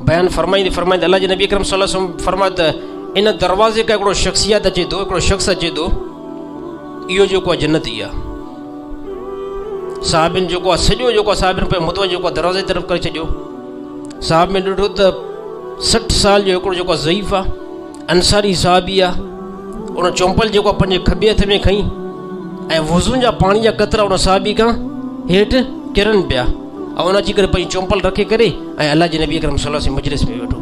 बयान फरमाईंदे फरमाईंदे अल्लाह जे नबी अकरम सल्लल्लाहु अलैहि वसल्लम फरमायो त इन दरवाज़े का हिकिड़ो शख्सियत अचे थो, हिकिड़ो शख़्स अचे थो, इहो जेको आहे जन्नती आहे। साहबिन जेको आहे सॼो जेको आहे साहबिन पे मुतवजो जेको आहे दरवाज़े तरफ़ करे छॾियो। साहब में ॾिठो त 60 साल जो हिकिड़ो जेको आहे ज़ईफ़ आहे, अंसारी साहबी आहे। उन चौंपल जेको आहे पंहिंजे खॿे हथ में खईं ऐं वज़ू जा पाणी जा कतरा उन साहबी खां हेठि किरनि पिया ऐं उन अची करे पंहिंजी चौंपल रखे करे ऐं अल्लाह जे नबी अकरम सल्लल्लाहु अलैहि वसल्लम मजलिस में वेठो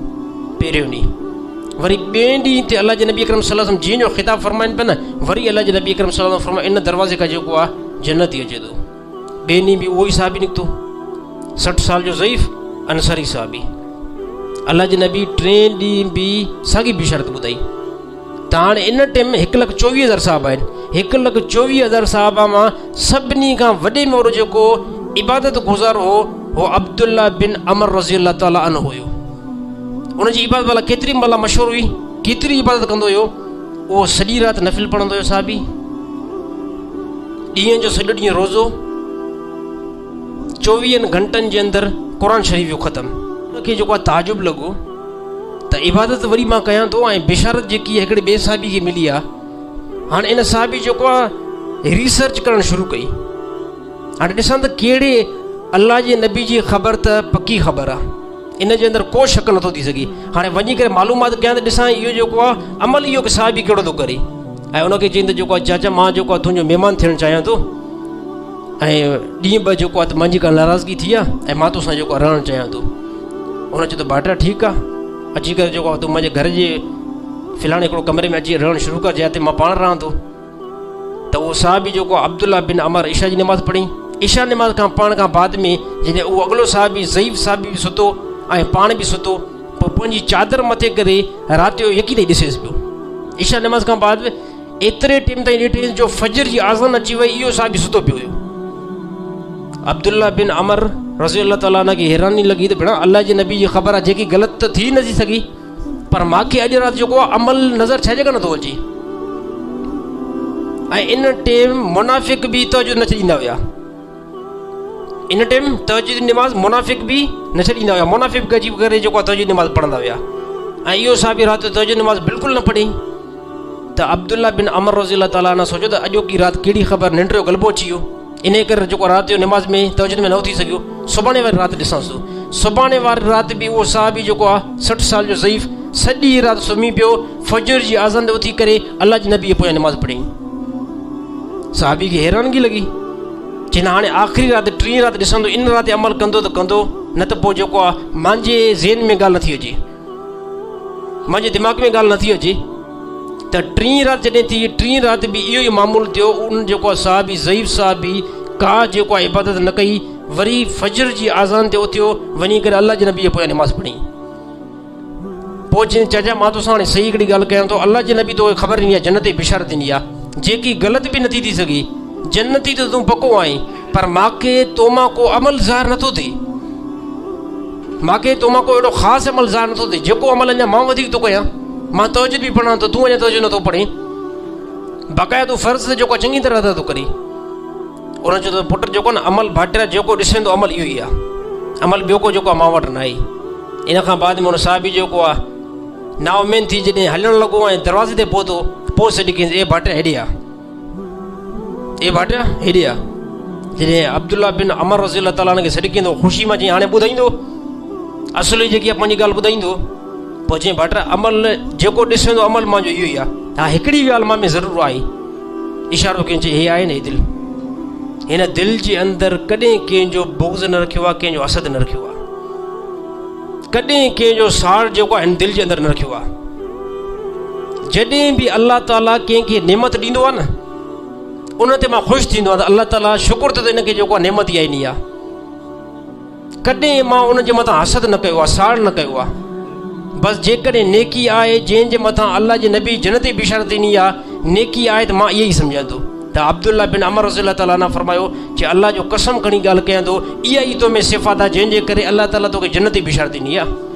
पहिरियों ॾींहुं। वरी ॿिए ॾींहं ते अल्लाह जे नबी अकरम सल्लल्लाहु अलैहि वसल्लम जीअं जो ख़िताब फरमाइनि पिया न, वरी अल्लाह जे नबी अकरम सल्लल्लाहु अलैहि वसल्लम फरमायो इन दरवाज़े खां जेको आहे जन्नती अचे थो। ॿिए ॾींहुं बि उहो ई साहबी निकितो, 60 साल जो ज़ईफ़ अंसारी साहबी। अल्लाह जे नबी 3 ॾींहं बि साॻी बिशारत ॿुधाई। त हाणे इन टाइम में 1,24,000 साहब आहिनि। 1,24,000 साहबा मां सभिनी खां वॾे में वॾो जेको इबादत गुज़ार हो अब्दुल्ला बिन अमर रज़ी अल्लाह ताला अन्हु हुयो। उनजी इबादत भला केतिरी भला मशहूरु हुई, केतिरी इबादत कंदो हुयो। उहो सॼी राति नफ़िल पढ़ंदो हुयो साहबी, ॾींहं जो सॼो ॾींहुं रोज़ो, 24 घंटनि जे अंदरि क़ुरान शरीफ़ जो ख़तमु। उनखे जेको आहे ताजुब लॻो त इबादत वरी मां कयां थो ऐं बिशारत जेकी आहे हिकिड़े ॿिए साहबी खे मिली आहे। हाणे इन साहबी जेको आहे रिसर्च करणु शुरू कई। हाणे ॾिसां त कहिड़े अल्लाह जे नबी जी ख़बर त पकी ख़बर आहे, इन जे अंदरि को शक नथो थी सघे। हाणे वञी करे मालूमात कयां त ॾिसां इहो जेको आहे अमल इहो की साहबी कहिड़ो थो करे। ऐं उनखे चईं त जेको आहे चाचा मां जेको आहे तुंहिंजो महिमान थियणु चाहियां थो ऐं ॾींहुं ॿ जेको आहे त मुंहिंजी का नाराज़गी थी आहे ऐं मां तोसां जेको आहे रहणु चाहियां थो। उन चयो त भाइटा ठीकु आहे, अची करे जेको आहे तूं मुंहिंजे घर जे फ़िलहाल हिकिड़ो कमरे में अची रहणु शुरू कर जिते मां पाण रहां थो। त उहो साहबी जेको आहे अब्दुल्ला बिन अमर इशा जी नमाज़ पढ़ी। इशा नमाज़ खां पढ़ण खां बाद में जॾहिं उहो अॻिलो साहबी ज़ईफ़ साहबी बि सुतो ऐं पाण बि सुतो, पोइ पंहिंजी चादर मथे करे राति जो यकी ताईं ॾिसेसि पियो। इशा नमाज़ खां बाद एतिरे टाइम ताईं ॾिठे जो फजर जी आज़ान अची वई, इहो साहबी सुतो पियो हुयो। अब्दुल्ला बिन अमर रज़ी अल्लाह ताला खे हैरानी लॻी त भेण अल्लाह जे नबी जी ख़बर आहे जेकी ग़लति त थी नथी सघी, पर मूंखे अॼु राति जेको आहे अमल नज़र छा जॻह नथो अचे। ऐं इन टाइम मुनाफ़िक बि तवजो न छॾींदा हुया। इन टाइम तवजो नमाज़ मुनाफ़िक बि न छॾींदा हुया। मुनाफ़िक गजी करे जेको आहे तवजो नमाज़ पढ़ंदा हुया ऐं इहो साहबी राति तवजो नमाज़ बिल्कुलु न पढ़ी। त अब्दुल्ला बिन अमर रज़ी अल्लाह ताला न सोचियो त अॼोकी राति कहिड़ी ख़बर, निंड जो ग़लबो अची वियो, इन करे जेको राति जो नमाज़ में तवजो में न थी सघियो। सुभाणे वारी राति ॾिसां थो, सुभाणे वारी राति बि उहो साहबी जेको आहे 60 साल जो ज़ईफ़ सॼी राति सुम्ही पियो, फजर जी आज़ान ते उथी करे अल्लाह जे नबी पोयां नमाज़ पढ़ी। साहबी खे हैरानगी लॻी, चवंदा हाणे आख़िरी राति 3 राति ॾिसंदो, इन राति अमल कंदो त कंदो, न त पोइ जेको आहे मुंहिंजे ज़हन में ॻाल्हि नथी अचे, मुंहिंजे दिमाग़ में ॻाल्हि नथी अचे। त 3 राति जॾहिं थी, 3 राति बि इहो ई मामूल थियो। उन जेको आहे साहबी ज़ईफ़ साहबी का जेको आहे इबादत न कई, वरी फजर जी आज़ान ते उथियो, वञी करे अल्लाह जे नबी पोयां नमाज़ पढ़ी। पोइ चई चाचा मां तोसां हाणे सही हिकिड़ी ॻाल्हि कयां थो, अल्लाह जे नबी तोखे ख़बर ॾिनी आहे जन्नत जी बिशारत ॾिनी आहे जेकी ग़लति बि नथी थी सघे। जन्नती त तूं पको आहीं, पर मूंखे तो मां को अमल ज़ाहिर नथो थिए, मूंखे तो मां को अहिड़ो ख़ासि अमल ज़ाहिर नथो थिए जेको अमल अञा मां वधीक थो कयां। मां तवजो बि पढ़ां त तूं अञा तवजो नथो पढ़े, बाक़ाइदा तूं फ़र्ज़ जेको आहे चङी तरह अदा थो करे। उन चयो त पुटु जेको न अमल भाटिया जेको ॾिसंदो अमल इहो ई आहे, अमल ॿियो को जेको आहे मां वटि न आहे। इन खां बाद में उन साहबी जेको आहे नाउमीद थी जॾहिं हलणु लॻो ऐं दरवाज़े ते पहुतो, पोइ सॾी कयईं ए भाटिया हेॾे आहे, ए भाटिया हेॾे आहे। जॾहिं अब्दुल्ला बिन अमर रज़ी अल्लाह ताला खे सॾी कंदो ख़ुशी मां चई हाणे ॿुधाईंदो असुली जेकी आहे पंहिंजी ॻाल्हि ॿुधाईंदो। पोइ चई भाटिया अमल जेको ॾिसंदो अमल मुंहिंजो इहो ई आहे। हा हिकिड़ी ॻाल्हि मां में ज़रूरु आहे, इशारो कयईं, चई हे आहे न दिलि, हिन दिलि जे अंदरि कॾहिं कंहिंजो बुग़्ज़ न रखियो आहे, कंहिंजो हसद न रखियो आहे, कॾहिं कंहिंजो साड़ जेको आहे हिन दिलि जे अंदरि न रखियो आहे। जॾहिं बि अल्लाह ताला कंहिंखे नेमत ॾींदो आहे न, उन ते मां ख़ुशि थींदो आहे त अल्लाह ताला शुकुर त हिनखे जेको आहे नेमत इहा ॾिनी आहे। कॾहिं मां उनजे मथां हसद न कयो आहे, साड़ न कयो आहे। बसि जेकॾहिं नेकी आहे जंहिंजे मथां अल्लाह जे नबी जन्नत जी बिशारत ॾिनी आहे, नेकी आहे त मां इहा ई सम्झां थो। त अब्दुल्ला बिन अमर रज़ी अल्लाह ताला न फरमायो कि अल्लाह जो कसम खणी ॻाल्हि कयां थो, इहा ई तो में सिफ़ात आहे जंहिंजे करे अल्लाह ताला तोखे जन्नत जी बिशारत ॾिनी आहे।